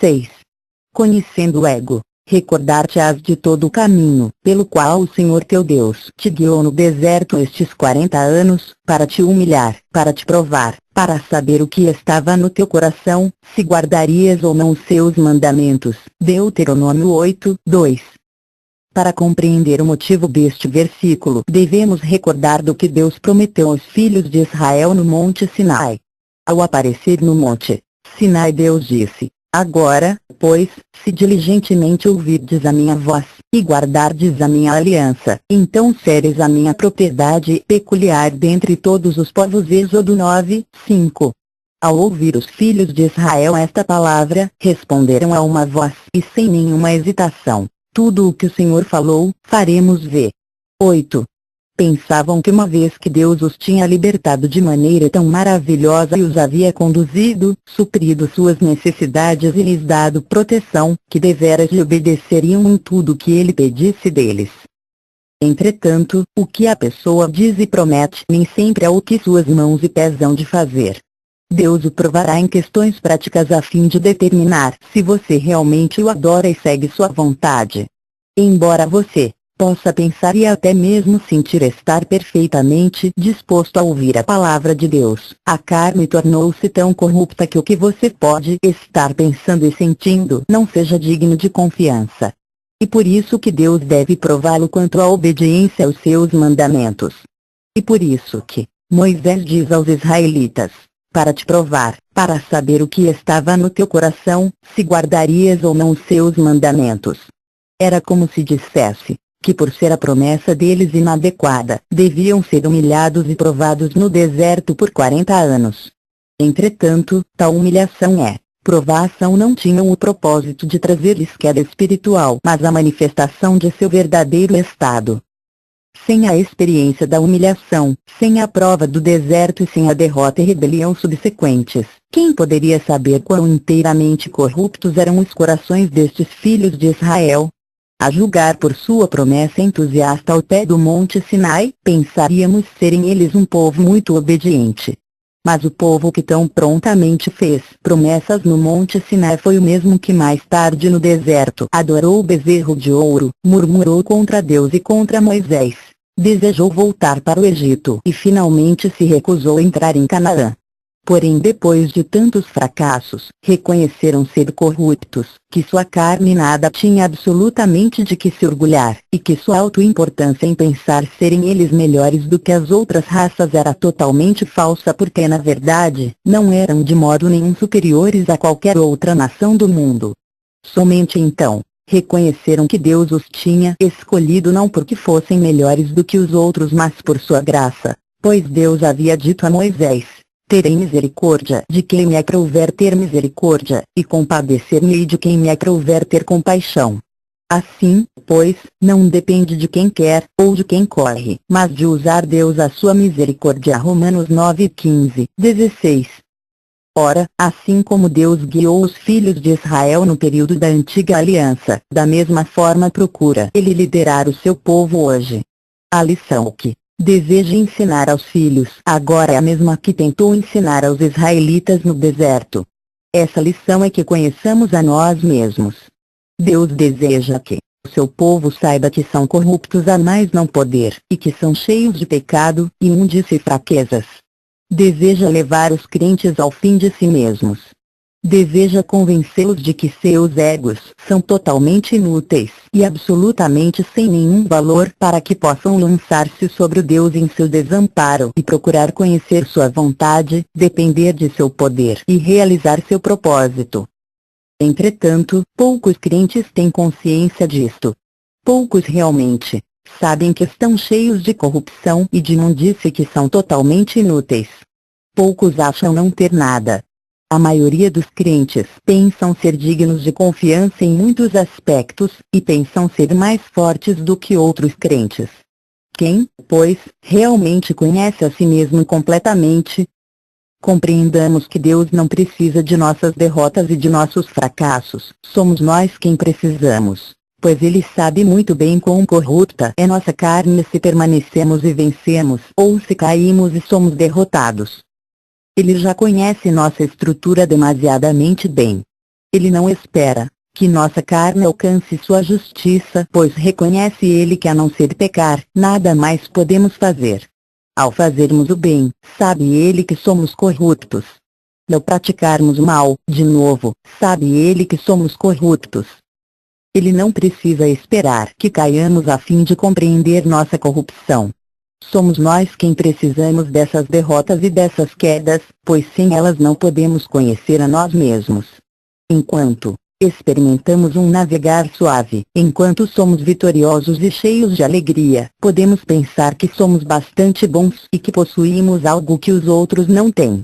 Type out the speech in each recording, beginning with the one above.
6. Conhecendo o ego, recordar-te-ás de todo o caminho, pelo qual o Senhor teu Deus te guiou no deserto estes 40 anos, para te humilhar, para te provar, para saber o que estava no teu coração, se guardarias ou não os seus mandamentos. Deuteronômio 8, 2. Para compreender o motivo deste versículo, devemos recordar do que Deus prometeu aos filhos de Israel no Monte Sinai. Ao aparecer no Monte Sinai, Deus disse: Agora, pois, se diligentemente ouvirdes a minha voz, e guardardes a minha aliança, então sereis a minha propriedade peculiar dentre todos os povos. Êxodo 9, 5. Ao ouvir os filhos de Israel esta palavra, responderam a uma voz, e sem nenhuma hesitação: tudo o que o Senhor falou, faremos. 8. Pensavam que uma vez que Deus os tinha libertado de maneira tão maravilhosa e os havia conduzido, suprido suas necessidades e lhes dado proteção, que deveras lhe obedeceriam em tudo o que ele pedisse deles. Entretanto, o que a pessoa diz e promete nem sempre é o que suas mãos e pés hão de fazer. Deus o provará em questões práticas a fim de determinar se você realmente o adora e segue sua vontade. Embora você possa pensar e até mesmo sentir estar perfeitamente disposto a ouvir a palavra de Deus, a carne tornou-se tão corrupta que o que você pode estar pensando e sentindo não seja digno de confiança. E por isso que Deus deve prová-lo quanto à obediência aos seus mandamentos. E por isso que Moisés diz aos israelitas: para te provar, para saber o que estava no teu coração, se guardarias ou não os seus mandamentos. Era como se dissesse que, por ser a promessa deles inadequada, deviam ser humilhados e provados no deserto por 40 anos. Entretanto, tal humilhação provação não tinham o propósito de trazer-lhes queda espiritual, mas a manifestação de seu verdadeiro estado. Sem a experiência da humilhação, sem a prova do deserto e sem a derrota e rebelião subsequentes, quem poderia saber quão inteiramente corruptos eram os corações destes filhos de Israel? A julgar por sua promessa entusiasta ao pé do Monte Sinai, pensaríamos serem eles um povo muito obediente. Mas o povo que tão prontamente fez promessas no Monte Sinai foi o mesmo que mais tarde no deserto adorou o bezerro de ouro, murmurou contra Deus e contra Moisés, desejou voltar para o Egito e finalmente se recusou a entrar em Canaã. Porém, depois de tantos fracassos, reconheceram ser corruptos, que sua carne nada tinha absolutamente de que se orgulhar, e que sua autoimportância em pensar serem eles melhores do que as outras raças era totalmente falsa, porque na verdade, não eram de modo nenhum superiores a qualquer outra nação do mundo. Somente então reconheceram que Deus os tinha escolhido não porque fossem melhores do que os outros, mas por sua graça, pois Deus havia dito a Moisés: terei misericórdia de quem me aprouver ter misericórdia, e compadecer-me-ei de quem me aprouver ter compaixão. Assim, pois, não depende de quem quer, ou de quem corre, mas de usar Deus a sua misericórdia. Romanos 9, 15, 16. Ora, assim como Deus guiou os filhos de Israel no período da antiga aliança, da mesma forma procura Ele liderar o seu povo hoje. A lição que deseja ensinar aos filhos agora é a mesma que tentou ensinar aos israelitas no deserto. Essa lição é que conheçamos a nós mesmos. Deus deseja que o seu povo saiba que são corruptos a mais não poder, e que são cheios de pecado, imundícia e fraquezas. Deseja levar os crentes ao fim de si mesmos. Deseja convencê-los de que seus egos são totalmente inúteis e absolutamente sem nenhum valor, para que possam lançar-se sobre o Deus em seu desamparo e procurar conhecer sua vontade, depender de seu poder e realizar seu propósito. Entretanto, poucos crentes têm consciência disto. Poucos realmente sabem que estão cheios de corrupção e de imundície, que são totalmente inúteis. Poucos acham não ter nada. A maioria dos crentes pensam ser dignos de confiança em muitos aspectos, e pensam ser mais fortes do que outros crentes. Quem, pois, realmente conhece a si mesmo completamente? Compreendamos que Deus não precisa de nossas derrotas e de nossos fracassos, somos nós quem precisamos, pois Ele sabe muito bem quão corrupta é nossa carne se permanecemos e vencemos, ou se caímos e somos derrotados. Ele já conhece nossa estrutura demasiadamente bem. Ele não espera que nossa carne alcance sua justiça, pois reconhece ele que a não ser pecar, nada mais podemos fazer. Ao fazermos o bem, sabe ele que somos corruptos. Ao praticarmos o mal, de novo, sabe ele que somos corruptos. Ele não precisa esperar que caiamos a fim de compreender nossa corrupção. Somos nós quem precisamos dessas derrotas e dessas quedas, pois sem elas não podemos conhecer a nós mesmos. Enquanto experimentamos um navegar suave, enquanto somos vitoriosos e cheios de alegria, podemos pensar que somos bastante bons e que possuímos algo que os outros não têm.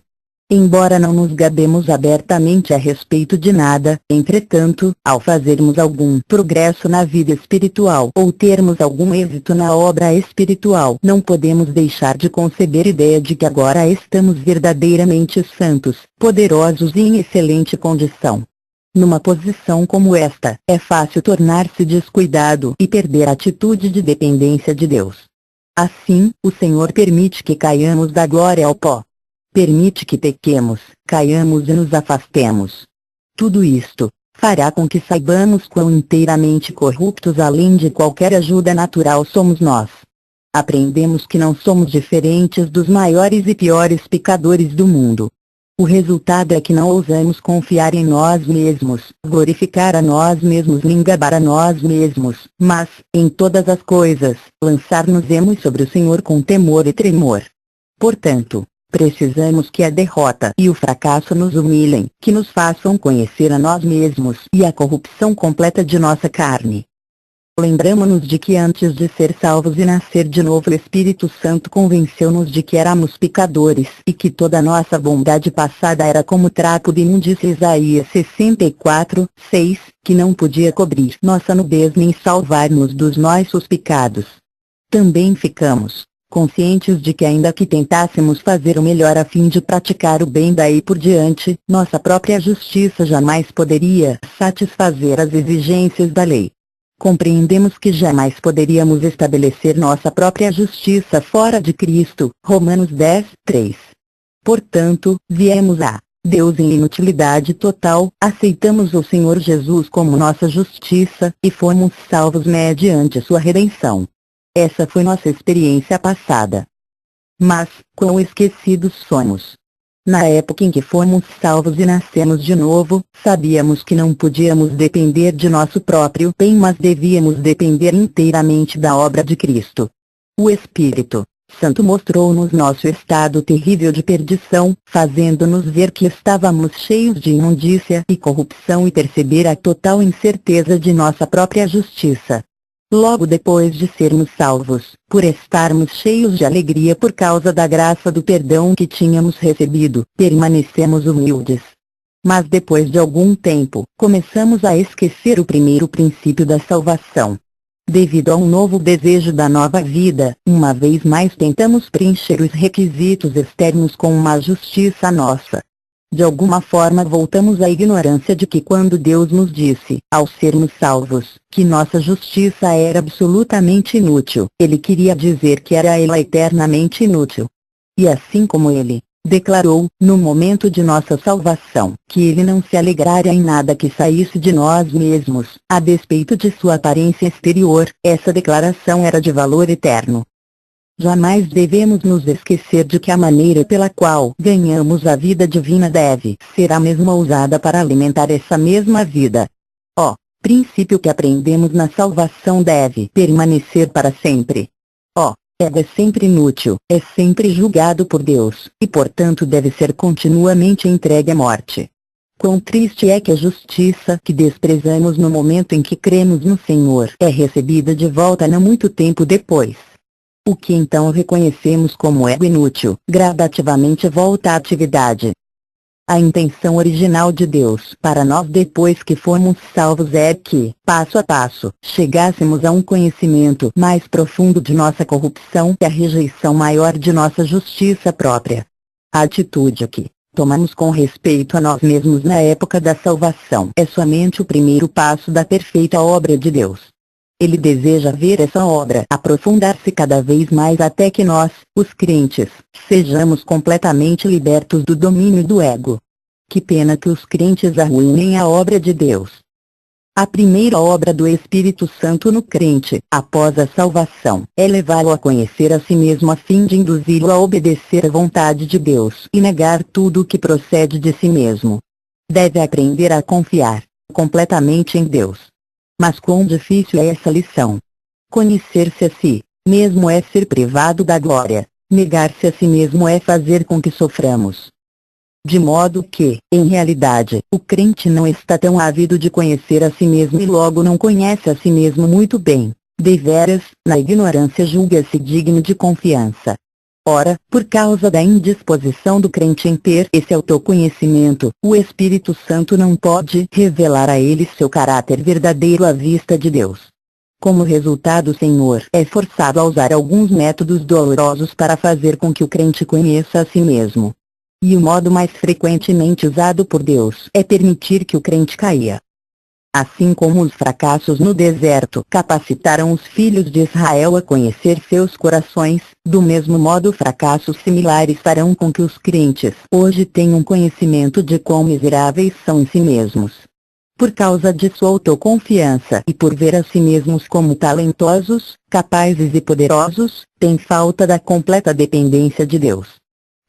Embora não nos gabemos abertamente a respeito de nada, entretanto, ao fazermos algum progresso na vida espiritual ou termos algum êxito na obra espiritual, não podemos deixar de conceber a ideia de que agora estamos verdadeiramente santos, poderosos e em excelente condição. Numa posição como esta, é fácil tornar-se descuidado e perder a atitude de dependência de Deus. Assim, o Senhor permite que caiamos da glória ao pó. Permite que pequemos, caiamos e nos afastemos. Tudo isto fará com que saibamos quão inteiramente corruptos além de qualquer ajuda natural somos nós. Aprendemos que não somos diferentes dos maiores e piores pecadores do mundo. O resultado é que não ousamos confiar em nós mesmos, glorificar a nós mesmos nem gabar a nós mesmos, mas, em todas as coisas, lançar-nos-emos sobre o Senhor com temor e tremor. Portanto, precisamos que a derrota e o fracasso nos humilhem, que nos façam conhecer a nós mesmos e a corrupção completa de nossa carne. Lembramo-nos de que antes de ser salvos e nascer de novo o Espírito Santo convenceu-nos de que éramos pecadores e que toda nossa bondade passada era como trapo de imundícia. Isaías 64, 6, que não podia cobrir nossa nudez nem salvar-nos dos nossos pecados. Também ficamos conscientes de que ainda que tentássemos fazer o melhor a fim de praticar o bem daí por diante, nossa própria justiça jamais poderia satisfazer as exigências da lei. Compreendemos que jamais poderíamos estabelecer nossa própria justiça fora de Cristo, Romanos 10, 3. Portanto, viemos a Deus em inutilidade total, aceitamos o Senhor Jesus como nossa justiça, e fomos salvos mediante sua redenção. Essa foi nossa experiência passada. Mas, quão esquecidos somos! Na época em que fomos salvos e nascemos de novo, sabíamos que não podíamos depender de nosso próprio bem, mas devíamos depender inteiramente da obra de Cristo. O Espírito Santo mostrou-nos nosso estado terrível de perdição, fazendo-nos ver que estávamos cheios de imundícia e corrupção e perceber a total incerteza de nossa própria justiça. Logo depois de sermos salvos, por estarmos cheios de alegria por causa da graça do perdão que tínhamos recebido, permanecemos humildes. Mas depois de algum tempo, começamos a esquecer o primeiro princípio da salvação. Devido a um novo desejo da nova vida, uma vez mais tentamos preencher os requisitos externos com uma justiça nossa. De alguma forma voltamos à ignorância de que quando Deus nos disse, ao sermos salvos, que nossa justiça era absolutamente inútil, Ele queria dizer que era ela eternamente inútil. E assim como Ele declarou, no momento de nossa salvação, que Ele não se alegrara em nada que saísse de nós mesmos, a despeito de sua aparência exterior, essa declaração era de valor eterno. Jamais devemos nos esquecer de que a maneira pela qual ganhamos a vida divina deve ser a mesma usada para alimentar essa mesma vida. O princípio que aprendemos na salvação deve permanecer para sempre. O ego é sempre inútil, é sempre julgado por Deus, e portanto deve ser continuamente entregue à morte. Quão triste é que a justiça que desprezamos no momento em que cremos no Senhor é recebida de volta não muito tempo depois. O que então reconhecemos como ego inútil, gradativamente volta à atividade. A intenção original de Deus para nós depois que fomos salvos é que, passo a passo, chegássemos a um conhecimento mais profundo de nossa corrupção e a rejeição maior de nossa justiça própria. A atitude que tomamos com respeito a nós mesmos na época da salvação é somente o primeiro passo da perfeita obra de Deus. Ele deseja ver essa obra aprofundar-se cada vez mais até que nós, os crentes, sejamos completamente libertos do domínio do ego. Que pena que os crentes arruinem a obra de Deus. A primeira obra do Espírito Santo no crente, após a salvação, é levá-lo a conhecer a si mesmo a fim de induzi-lo a obedecer à vontade de Deus e negar tudo o que procede de si mesmo. Deve aprender a confiar completamente em Deus. Mas quão difícil é essa lição! Conhecer-se a si mesmo é ser privado da glória. Negar-se a si mesmo é fazer com que soframos. De modo que, em realidade, o crente não está tão ávido de conhecer a si mesmo e logo não conhece a si mesmo muito bem. Deveras, na ignorância julga-se digno de confiança. Ora, por causa da indisposição do crente em ter esse autoconhecimento, o Espírito Santo não pode revelar a ele seu caráter verdadeiro à vista de Deus. Como resultado, o Senhor é forçado a usar alguns métodos dolorosos para fazer com que o crente conheça a si mesmo. E o modo mais frequentemente usado por Deus é permitir que o crente caia. Assim como os fracassos no deserto capacitaram os filhos de Israel a conhecer seus corações, do mesmo modo fracassos similares farão com que os crentes hoje tenham conhecimento de quão miseráveis são em si mesmos. Por causa de sua autoconfiança e por ver a si mesmos como talentosos, capazes e poderosos, têm falta da completa dependência de Deus.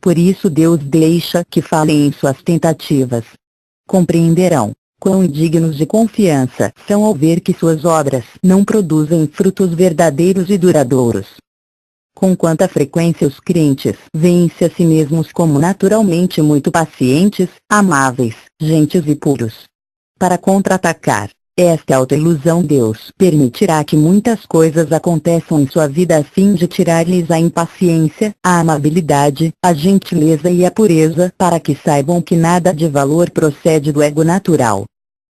Por isso Deus deixa que falem em suas tentativas. Compreenderão quão indignos de confiança são ao ver que suas obras não produzem frutos verdadeiros e duradouros. Com quanta frequência os crentes veem-se a si mesmos como naturalmente muito pacientes, amáveis, gentis e puros. Para contra-atacar esta autoilusão, Deus permitirá que muitas coisas aconteçam em sua vida a fim de tirar-lhes a impaciência, a amabilidade, a gentileza e a pureza, para que saibam que nada de valor procede do ego natural.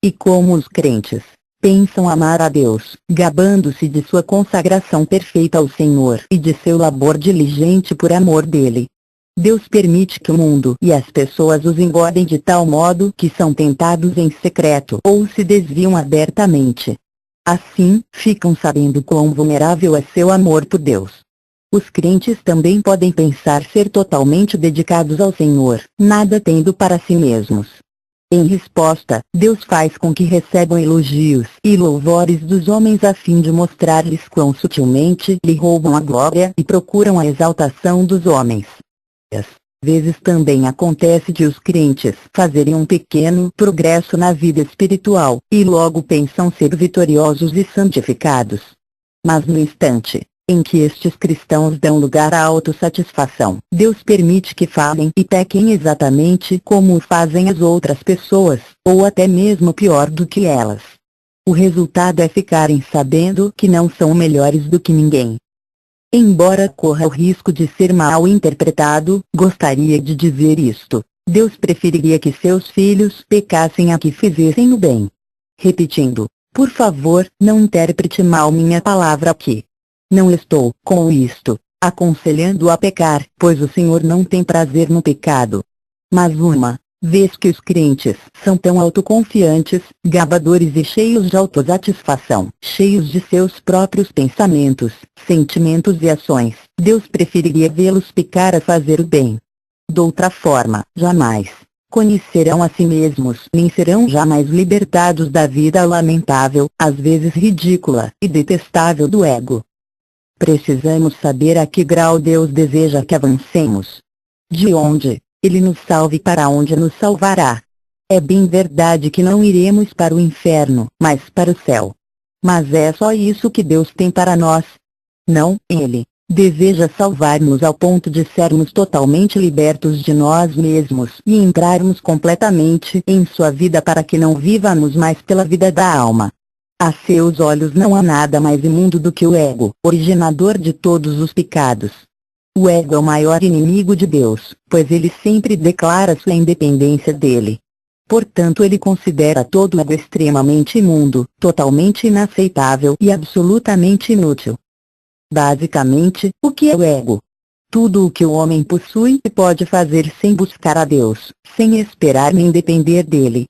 E como os crentes pensam amar a Deus, gabando-se de sua consagração perfeita ao Senhor e de seu labor diligente por amor dele, Deus permite que o mundo e as pessoas os engodem de tal modo que são tentados em secreto ou se desviam abertamente. Assim, ficam sabendo quão vulnerável é seu amor por Deus. Os crentes também podem pensar ser totalmente dedicados ao Senhor, nada tendo para si mesmos. Em resposta, Deus faz com que recebam elogios e louvores dos homens a fim de mostrar-lhes quão sutilmente lhe roubam a glória e procuram a exaltação dos homens. Às vezes também acontece de os crentes fazerem um pequeno progresso na vida espiritual, e logo pensam ser vitoriosos e santificados. Mas no instante em que estes cristãos dão lugar à autossatisfação, Deus permite que falem e pequem exatamente como o fazem as outras pessoas, ou até mesmo pior do que elas. O resultado é ficarem sabendo que não são melhores do que ninguém. Embora corra o risco de ser mal interpretado, gostaria de dizer isto: Deus preferiria que seus filhos pecassem a que fizessem o bem. Repetindo, por favor, não interprete mal minha palavra aqui. Não estou, com isto, aconselhando a pecar, pois o Senhor não tem prazer no pecado. Mas uma vez que os crentes são tão autoconfiantes, gabadores e cheios de autossatisfação, cheios de seus próprios pensamentos, sentimentos e ações, Deus preferiria vê-los pecar a fazer o bem. Doutra forma, jamais conhecerão a si mesmos nem serão jamais libertados da vida lamentável, às vezes ridícula e detestável do ego. Precisamos saber a que grau Deus deseja que avancemos. De onde Ele nos salve para onde nos salvará. É bem verdade que não iremos para o inferno, mas para o céu. Mas é só isso que Deus tem para nós? Não, Ele deseja salvar-nos ao ponto de sermos totalmente libertos de nós mesmos e entrarmos completamente em sua vida para que não vivamos mais pela vida da alma. A seus olhos não há nada mais imundo do que o ego, originador de todos os pecados. O ego é o maior inimigo de Deus, pois ele sempre declara sua independência dele. Portanto, ele considera todo ego extremamente imundo, totalmente inaceitável e absolutamente inútil. Basicamente, o que é o ego? Tudo o que o homem possui e pode fazer sem buscar a Deus, sem esperar nem depender dele.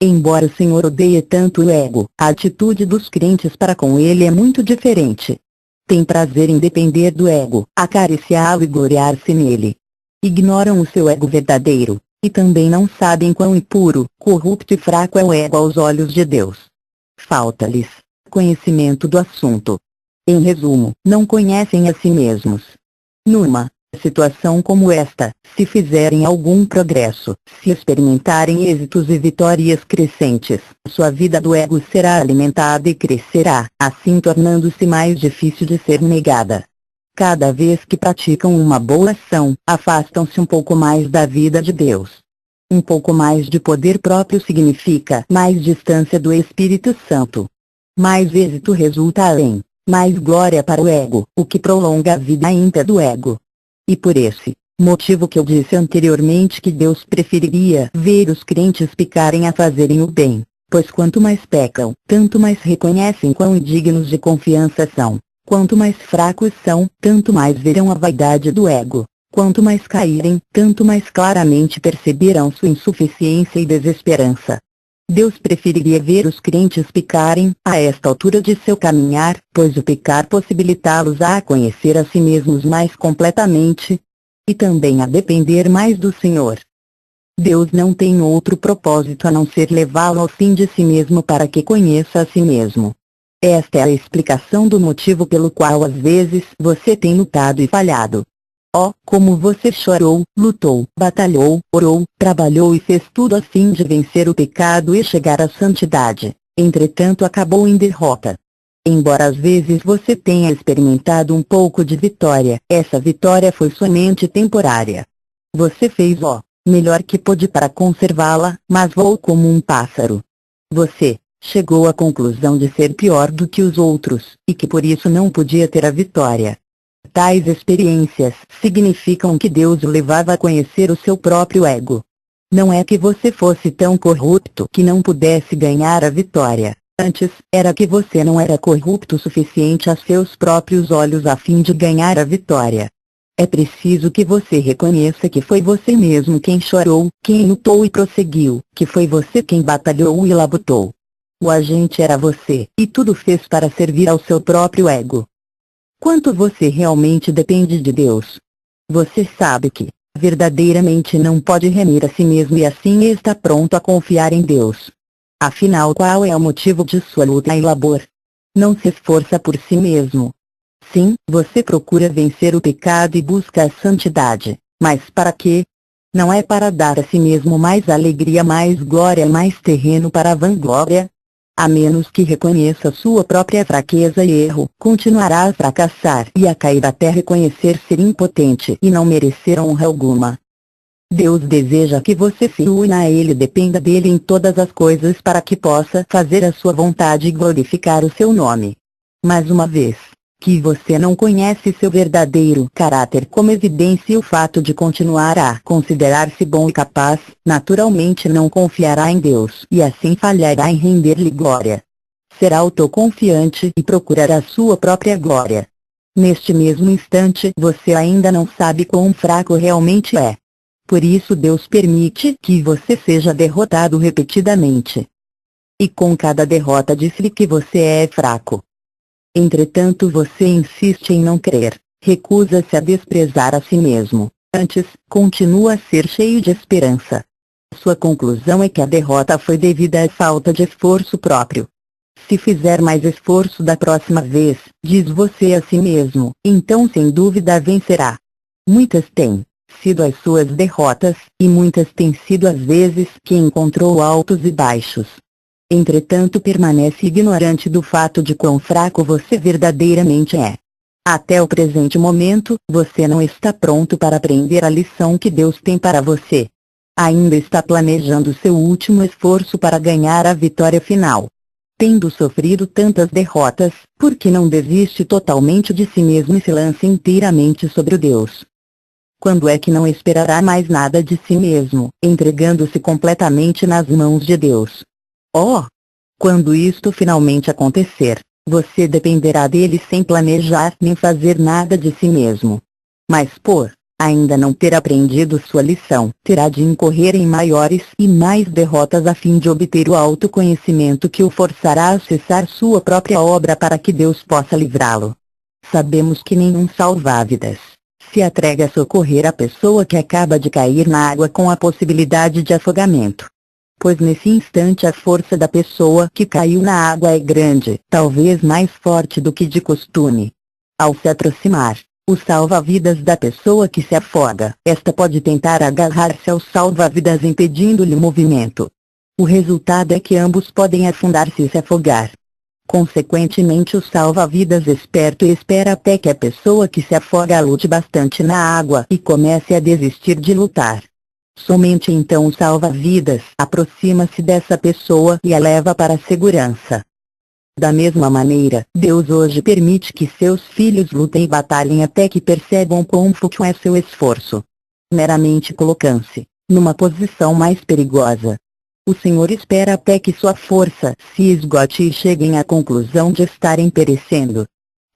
Embora o Senhor odeie tanto o ego, a atitude dos crentes para com ele é muito diferente. Tem prazer em depender do ego, acariciá-lo e gloriar-se nele. Ignoram o seu ego verdadeiro, E também não sabem quão impuro, corrupto e fraco é o ego aos olhos de Deus. Falta-lhes conhecimento do assunto. Em resumo, não conhecem a si mesmos. Numa situação como esta, se fizerem algum progresso, se experimentarem êxitos e vitórias crescentes, sua vida do ego será alimentada e crescerá, assim tornando-se mais difícil de ser negada. Cada vez que praticam uma boa ação, afastam-se um pouco mais da vida de Deus. Um pouco mais de poder próprio significa mais distância do Espírito Santo. Mais êxito resulta em mais glória para o ego, o que prolonga a vida ainda do ego. E por esse motivo que eu disse anteriormente que Deus preferiria ver os crentes picarem a fazerem o bem, pois quanto mais pecam, tanto mais reconhecem quão indignos de confiança são. Quanto mais fracos são, tanto mais verão a vaidade do ego. Quanto mais caírem, tanto mais claramente perceberão sua insuficiência e desesperança. Deus preferiria ver os crentes picarem, a esta altura de seu caminhar, pois o pecar possibilitá-los a conhecer a si mesmos mais completamente, e também a depender mais do Senhor. Deus não tem outro propósito a não ser levá-lo ao fim de si mesmo para que conheça a si mesmo. Esta é a explicação do motivo pelo qual às vezes você tem lutado e falhado. Oh, como você chorou, lutou, batalhou, orou, trabalhou e fez tudo a fim de vencer o pecado e chegar à santidade, entretanto acabou em derrota. Embora às vezes você tenha experimentado um pouco de vitória, essa vitória foi somente temporária. Você fez o melhor que pôde para conservá-la, mas voou como um pássaro. Você chegou à conclusão de ser pior do que os outros, e que por isso não podia ter a vitória. Tais experiências significam que Deus o levava a conhecer o seu próprio ego. Não é que você fosse tão corrupto que não pudesse ganhar a vitória, antes, era que você não era corrupto o suficiente a seus próprios olhos a fim de ganhar a vitória. É preciso que você reconheça que foi você mesmo quem chorou, quem lutou e prosseguiu, que foi você quem batalhou e labutou. O agente era você, e tudo fez para servir ao seu próprio ego. Quanto você realmente depende de Deus? Você sabe que, verdadeiramente não pode remir a si mesmo e assim está pronto a confiar em Deus. Afinal, qual é o motivo de sua luta e labor? Não se esforça por si mesmo. Sim, você procura vencer o pecado e busca a santidade, mas para quê? Não é para dar a si mesmo mais alegria, mais glória, mais terreno para a vanglória? A menos que reconheça sua própria fraqueza e erro, continuará a fracassar e a cair até reconhecer ser impotente e não merecer honra alguma. Deus deseja que você se una a Ele e dependa dele em todas as coisas para que possa fazer a sua vontade e glorificar o seu nome. Mais uma vez, que você não conhece seu verdadeiro caráter como evidencia o fato de continuar a considerar-se bom e capaz, naturalmente não confiará em Deus e assim falhará em render-lhe glória. Será autoconfiante e procurará sua própria glória. Neste mesmo instante você ainda não sabe quão fraco realmente é. Por isso Deus permite que você seja derrotado repetidamente. E com cada derrota diz-lhe que você é fraco. Entretanto você insiste em não crer, recusa-se a desprezar a si mesmo, antes, continua a ser cheio de esperança. Sua conclusão é que a derrota foi devida à falta de esforço próprio. Se fizer mais esforço da próxima vez, diz você a si mesmo, então sem dúvida vencerá. Muitas têm sido as suas derrotas, e muitas têm sido as vezes que encontrou altos e baixos. Entretanto permanece ignorante do fato de quão fraco você verdadeiramente é. Até o presente momento, você não está pronto para aprender a lição que Deus tem para você. Ainda está planejando seu último esforço para ganhar a vitória final. Tendo sofrido tantas derrotas, por que não desiste totalmente de si mesmo e se lança inteiramente sobre o Deus? Quando é que não esperará mais nada de si mesmo, entregando-se completamente nas mãos de Deus? Oh! Quando isto finalmente acontecer, você dependerá dele sem planejar nem fazer nada de si mesmo. Mas por ainda não ter aprendido sua lição, terá de incorrer em maiores e mais derrotas a fim de obter o autoconhecimento que o forçará a cessar sua própria obra para que Deus possa livrá-lo. Sabemos que nenhum salva-vidas, Se atreve a socorrer a pessoa que acaba de cair na água com a possibilidade de afogamento. Pois nesse instante a força da pessoa que caiu na água é grande, talvez mais forte do que de costume. Ao se aproximar, o salva-vidas da pessoa que se afoga, esta pode tentar agarrar-se ao salva-vidas impedindo-lhe o movimento. O resultado é que ambos podem afundar-se e se afogar. Consequentemente o salva-vidas esperto espera até que a pessoa que se afoga lute bastante na água e comece a desistir de lutar. Somente então o salva-vidas aproxima-se dessa pessoa e a leva para a segurança. Da mesma maneira, Deus hoje permite que seus filhos lutem e batalhem até que percebam quão fútil é seu esforço. Meramente colocam-se numa posição mais perigosa. O Senhor espera até que sua força se esgote e cheguem à conclusão de estarem perecendo.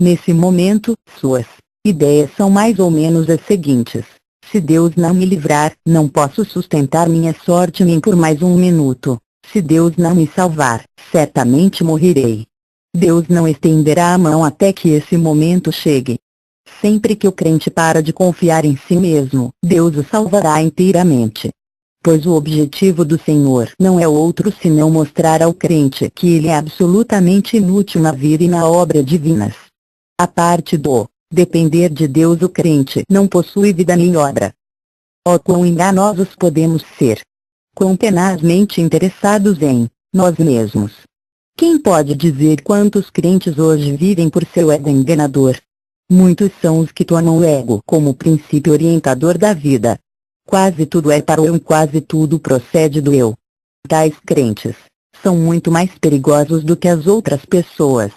Nesse momento, suas ideias são mais ou menos as seguintes: se Deus não me livrar, não posso sustentar minha sorte nem por mais um minuto. Se Deus não me salvar, certamente morrerei. Deus não estenderá a mão até que esse momento chegue. Sempre que o crente para de confiar em si mesmo, Deus o salvará inteiramente. Pois o objetivo do Senhor não é outro senão mostrar ao crente que ele é absolutamente inútil na vida e na obra divinas. A parte do depender de Deus, o crente não possui vida nem obra. Oh, quão enganosos podemos ser! Quão tenazmente interessados em nós mesmos! Quem pode dizer quantos crentes hoje vivem por seu ego enganador? Muitos são os que tomam o ego como princípio orientador da vida. Quase tudo é para o eu e quase tudo procede do eu. Tais crentes são muito mais perigosos do que as outras pessoas.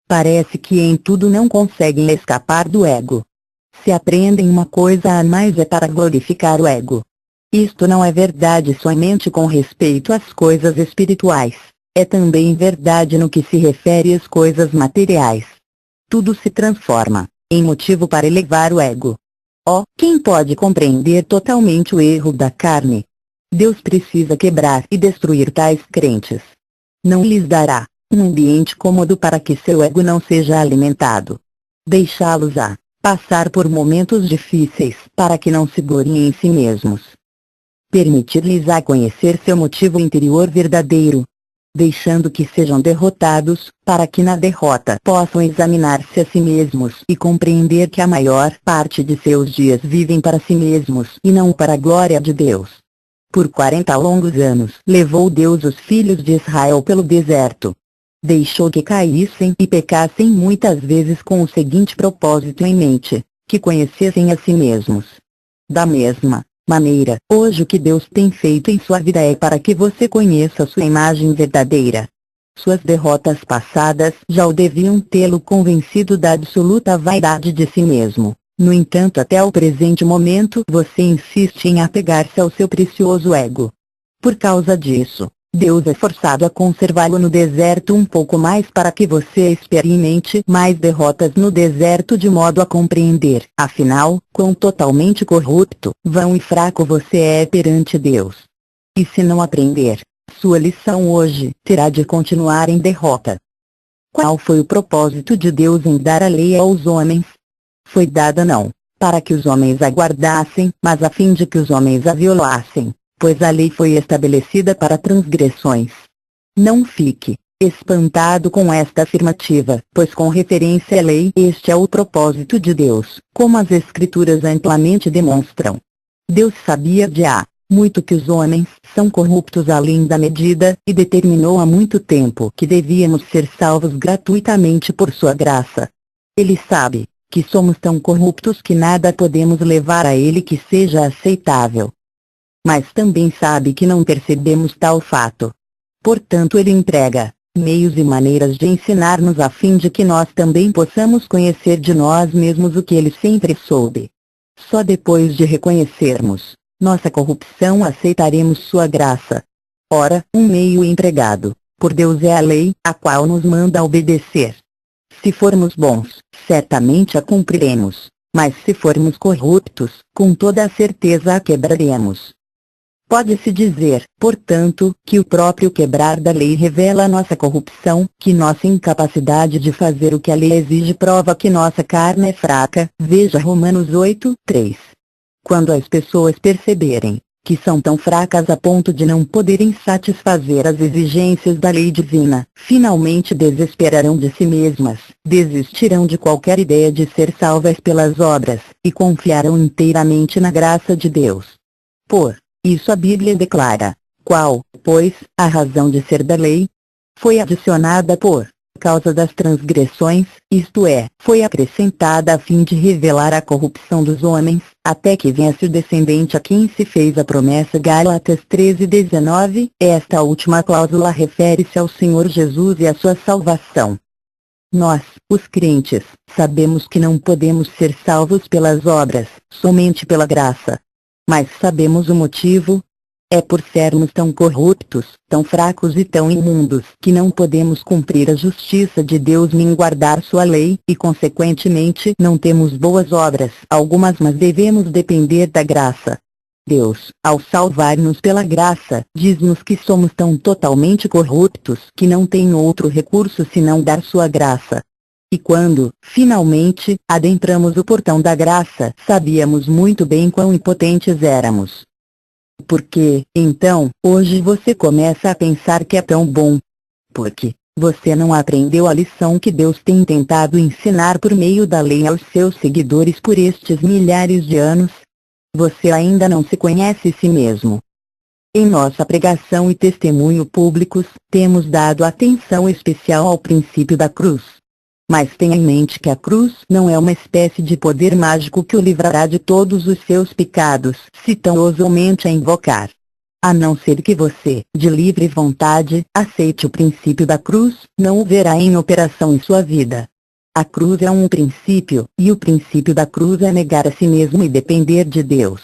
Parece que em tudo não conseguem escapar do ego. Se aprendem uma coisa a mais é para glorificar o ego. Isto não é verdade somente com respeito às coisas espirituais, é também verdade no que se refere às coisas materiais. Tudo se transforma em motivo para elevar o ego. Oh, quem pode compreender totalmente o erro da carne? Deus precisa quebrar e destruir tais crentes. Não lhes dará um ambiente cômodo para que seu ego não seja alimentado. Deixá-los a passar por momentos difíceis para que não se gloriem em si mesmos. Permitir-lhes a conhecer seu motivo interior verdadeiro. Deixando que sejam derrotados, para que na derrota possam examinar-se a si mesmos e compreender que a maior parte de seus dias vivem para si mesmos e não para a glória de Deus. Por 40 longos anos levou Deus os filhos de Israel pelo deserto. Deixou que caíssem e pecassem muitas vezes com o seguinte propósito em mente: que conhecessem a si mesmos. Da mesma maneira, hoje o que Deus tem feito em sua vida é para que você conheça sua imagem verdadeira. Suas derrotas passadas já o deviam tê-lo convencido da absoluta vaidade de si mesmo. No entanto, até o presente momento você insiste em apegar-se ao seu precioso ego. Por causa disso, Deus é forçado a conservá-lo no deserto um pouco mais para que você experimente mais derrotas no deserto de modo a compreender, afinal, quão totalmente corrupto, vão e fraco você é perante Deus. E se não aprender sua lição hoje, terá de continuar em derrota. Qual foi o propósito de Deus em dar a lei aos homens? Foi dada não para que os homens a guardassem, mas a fim de que os homens a violassem. Pois a lei foi estabelecida para transgressões. Não fique espantado com esta afirmativa, pois com referência à lei este é o propósito de Deus, como as Escrituras amplamente demonstram. Deus sabia de há muito que os homens são corruptos além da medida, e determinou há muito tempo que devíamos ser salvos gratuitamente por sua graça. Ele sabe que somos tão corruptos que nada podemos levar a Ele que seja aceitável. Mas também sabe que não percebemos tal fato. Portanto, ele emprega meios e maneiras de ensinar-nos a fim de que nós também possamos conhecer de nós mesmos o que ele sempre soube. Só depois de reconhecermos nossa corrupção aceitaremos sua graça. Ora, um meio empregado por Deus é a lei, a qual nos manda obedecer. Se formos bons, certamente a cumpriremos, mas se formos corruptos, com toda a certeza a quebraremos. Pode-se dizer, portanto, que o próprio quebrar da lei revela a nossa corrupção, que nossa incapacidade de fazer o que a lei exige prova que nossa carne é fraca, veja Romanos 8:3. Quando as pessoas perceberem que são tão fracas a ponto de não poderem satisfazer as exigências da lei divina, finalmente desesperarão de si mesmas, desistirão de qualquer ideia de ser salvas pelas obras, e confiarão inteiramente na graça de Deus. Por isso a Bíblia declara: qual, pois, a razão de ser da lei? Foi adicionada por causa das transgressões, isto é, foi acrescentada a fim de revelar a corrupção dos homens, até que viesse o descendente a quem se fez a promessa. Gálatas 13:19. Esta última cláusula refere-se ao Senhor Jesus e à sua salvação. Nós, os crentes, sabemos que não podemos ser salvos pelas obras, somente pela graça. Mas sabemos o motivo? É por sermos tão corruptos, tão fracos e tão imundos, que não podemos cumprir a justiça de Deus nem guardar sua lei, e consequentemente não temos boas obras algumas, mas devemos depender da graça. Deus, ao salvar-nos pela graça, diz-nos que somos tão totalmente corruptos que não tem outro recurso senão dar sua graça. E quando, finalmente, adentramos o portão da graça, sabíamos muito bem quão impotentes éramos. Porque, então, hoje você começa a pensar que é tão bom? Porque você não aprendeu a lição que Deus tem tentado ensinar por meio da lei aos seus seguidores por estes milhares de anos? Você ainda não se conhece si mesmo. Em nossa pregação e testemunho públicos, temos dado atenção especial ao princípio da cruz. Mas tenha em mente que a cruz não é uma espécie de poder mágico que o livrará de todos os seus pecados, se tão ousamente a invocar. A não ser que você, de livre vontade, aceite o princípio da cruz, não o verá em operação em sua vida. A cruz é um princípio, e o princípio da cruz é negar a si mesmo e depender de Deus.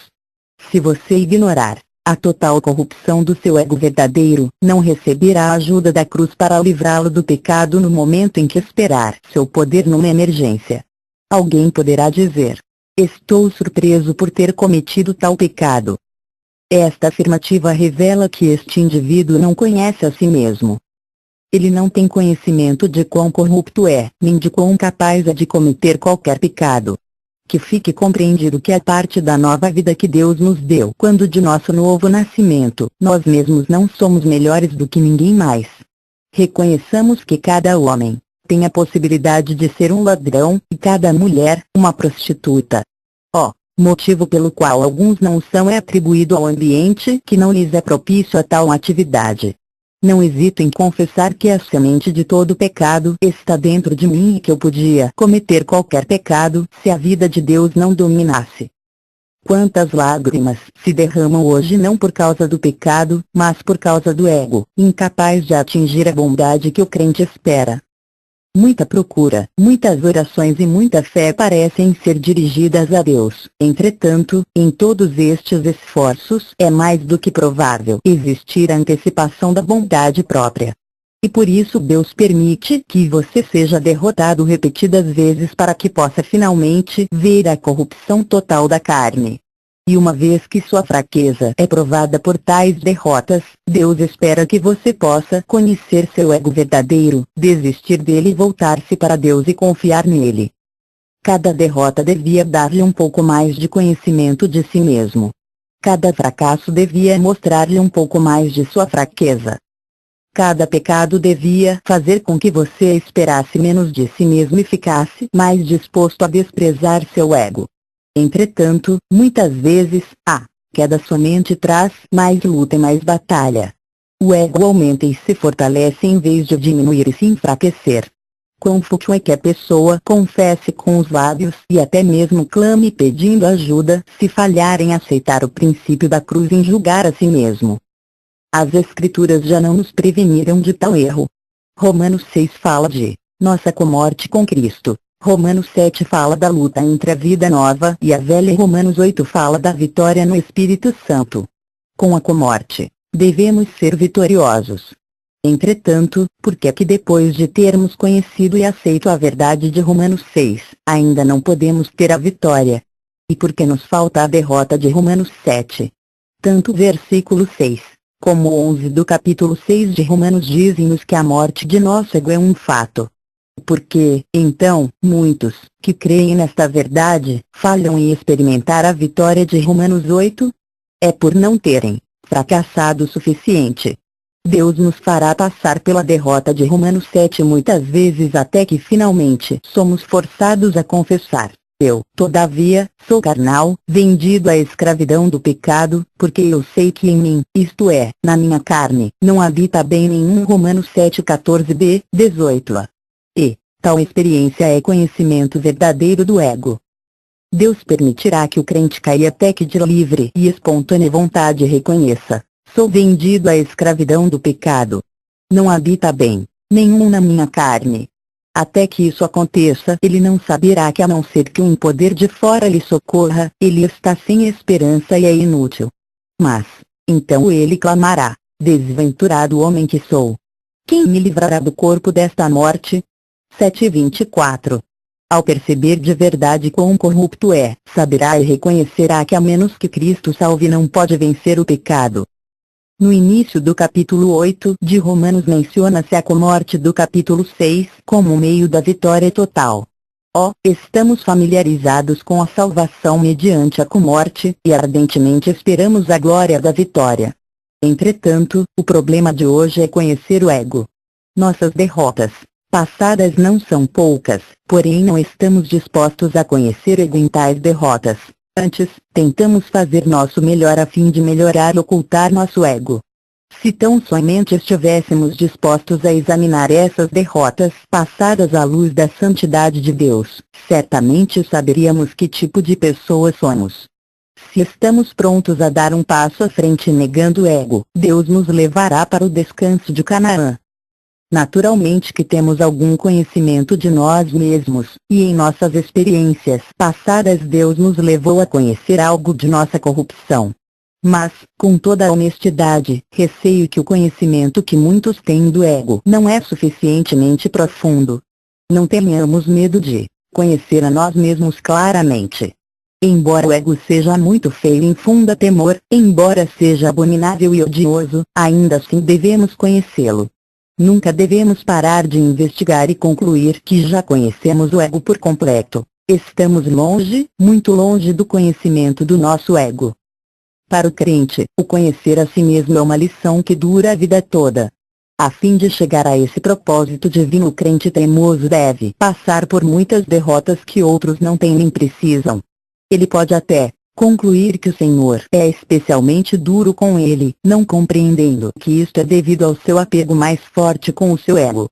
Se você ignorar a total corrupção do seu ego verdadeiro, não receberá a ajuda da cruz para livrá-lo do pecado no momento em que esperar seu poder numa emergência. Alguém poderá dizer: estou surpreso por ter cometido tal pecado. Esta afirmativa revela que este indivíduo não conhece a si mesmo. Ele não tem conhecimento de quão corrupto é, nem de quão capaz é de cometer qualquer pecado. Que fique compreendido que a parte da nova vida que Deus nos deu quando de nosso novo nascimento, nós mesmos não somos melhores do que ninguém mais. Reconheçamos que cada homem tem a possibilidade de ser um ladrão, e cada mulher, uma prostituta. Motivo pelo qual alguns não são é atribuído ao ambiente que não lhes é propício a tal atividade. Não hesito em confessar que a semente de todo pecado está dentro de mim e que eu podia cometer qualquer pecado se a vida de Deus não dominasse. Quantas lágrimas se derramam hoje não por causa do pecado, mas por causa do ego, incapaz de atingir a bondade que o crente espera. Muita procura, muitas orações e muita fé parecem ser dirigidas a Deus. Entretanto, em todos estes esforços é mais do que provável existir a antecipação da bondade própria. E por isso Deus permite que você seja derrotado repetidas vezes para que possa finalmente ver a corrupção total da carne. E uma vez que sua fraqueza é provada por tais derrotas, Deus espera que você possa conhecer seu ego verdadeiro, desistir dele e voltar-se para Deus e confiar nele. Cada derrota devia dar-lhe um pouco mais de conhecimento de si mesmo. Cada fracasso devia mostrar-lhe um pouco mais de sua fraqueza. Cada pecado devia fazer com que você esperasse menos de si mesmo e ficasse mais disposto a desprezar seu ego. Entretanto, muitas vezes, a queda somente traz mais luta e mais batalha. O ego aumenta e se fortalece em vez de diminuir e se enfraquecer. Quão fútil é que a pessoa confesse com os lábios e até mesmo clame pedindo ajuda, se falhar em aceitar o princípio da cruz em julgar a si mesmo. As Escrituras já não nos preveniram de tal erro. Romanos 6 fala de nossa comorte com Cristo. Romanos 7 fala da luta entre a vida nova e a velha e Romanos 8 fala da vitória no Espírito Santo. Com a comorte, devemos ser vitoriosos. Entretanto, por que é que depois de termos conhecido e aceito a verdade de Romanos 6, ainda não podemos ter a vitória? E por que nos falta a derrota de Romanos 7? Tanto o versículo 6, como o 11 do capítulo 6 de Romanos dizem-nos que a morte de nosso ego é um fato. Porque, então, muitos, que creem nesta verdade, falham em experimentar a vitória de Romanos 8? É por não terem fracassado o suficiente. Deus nos fará passar pela derrota de Romanos 7 muitas vezes até que finalmente somos forçados a confessar: eu, todavia, sou carnal, vendido à escravidão do pecado, porque eu sei que em mim, isto é, na minha carne, não habita bem nenhum. Romanos 7:14b, 18a. E tal experiência é conhecimento verdadeiro do ego. Deus permitirá que o crente caia até que de livre e espontânea vontade reconheça: sou vendido à escravidão do pecado. Não habita bem nenhum na minha carne. Até que isso aconteça, ele não saberá que, a não ser que um poder de fora lhe socorra, ele está sem esperança e é inútil. Mas, então ele clamará: desventurado homem que sou! Quem me livrará do corpo desta morte? 7:24. Ao perceber de verdade quão corrupto é, saberá e reconhecerá que a menos que Cristo salve não pode vencer o pecado. No início do capítulo 8 de Romanos menciona-se a comorte do capítulo 6 como meio da vitória total. Estamos familiarizados com a salvação mediante a comorte, e ardentemente esperamos a glória da vitória. Entretanto, o problema de hoje é conhecer o ego. Nossas derrotas passadas não são poucas, porém não estamos dispostos a conhecer o ego em tais derrotas. Antes, tentamos fazer nosso melhor a fim de melhorar e ocultar nosso ego. Se tão somente estivéssemos dispostos a examinar essas derrotas passadas à luz da santidade de Deus, certamente saberíamos que tipo de pessoas somos. Se estamos prontos a dar um passo à frente negando o ego, Deus nos levará para o descanso de Canaã. Naturalmente que temos algum conhecimento de nós mesmos, e em nossas experiências passadas Deus nos levou a conhecer algo de nossa corrupção. Mas, com toda a honestidade, receio que o conhecimento que muitos têm do ego não é suficientemente profundo. Não tenhamos medo de conhecer a nós mesmos claramente. Embora o ego seja muito feio e infunda temor, embora seja abominável e odioso, ainda assim devemos conhecê-lo. Nunca devemos parar de investigar e concluir que já conhecemos o ego por completo. Estamos longe, muito longe do conhecimento do nosso ego. Para o crente, o conhecer a si mesmo é uma lição que dura a vida toda. A fim de chegar a esse propósito divino, o crente teimoso deve passar por muitas derrotas que outros não têm nem precisam. Ele pode até concluir que o Senhor é especialmente duro com ele, não compreendendo que isto é devido ao seu apego mais forte com o seu ego.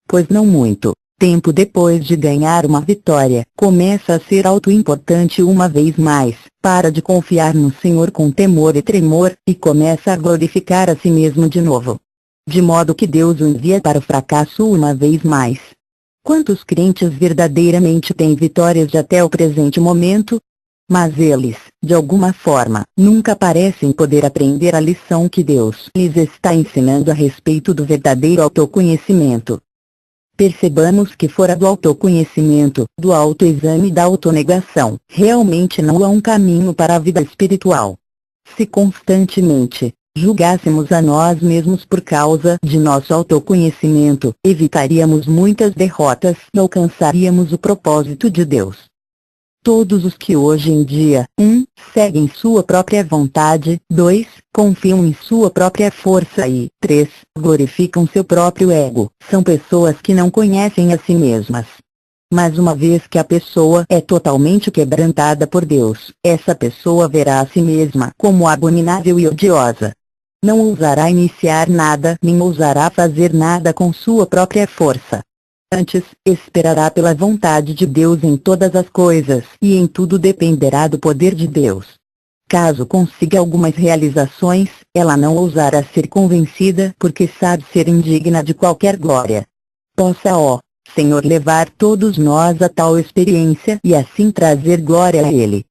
Pois não muito tempo depois de ganhar uma vitória, começa a ser autoimportante uma vez mais, para de confiar no Senhor com temor e tremor, e começa a glorificar a si mesmo de novo. De modo que Deus o envia para o fracasso uma vez mais. Quantos crentes verdadeiramente têm vitórias de até o presente momento? Mas eles, de alguma forma, nunca parecem poder aprender a lição que Deus lhes está ensinando a respeito do verdadeiro autoconhecimento. Percebamos que fora do autoconhecimento, do autoexame e da autonegação, realmente não há um caminho para a vida espiritual. Se constantemente julgássemos a nós mesmos por causa de nosso autoconhecimento, evitaríamos muitas derrotas e alcançaríamos o propósito de Deus. Todos os que hoje em dia, 1. Seguem sua própria vontade, 2. Confiam em sua própria força e, 3. Glorificam seu próprio ego, são pessoas que não conhecem a si mesmas. Mas uma vez que a pessoa é totalmente quebrantada por Deus, essa pessoa verá a si mesma como abominável e odiosa. Não ousará iniciar nada nem ousará fazer nada com sua própria força. Antes, esperará pela vontade de Deus em todas as coisas, e em tudo dependerá do poder de Deus. Caso consiga algumas realizações, ela não ousará ser convencida porque sabe ser indigna de qualquer glória. Possa, ó Senhor, levar todos nós a tal experiência e assim trazer glória a Ele.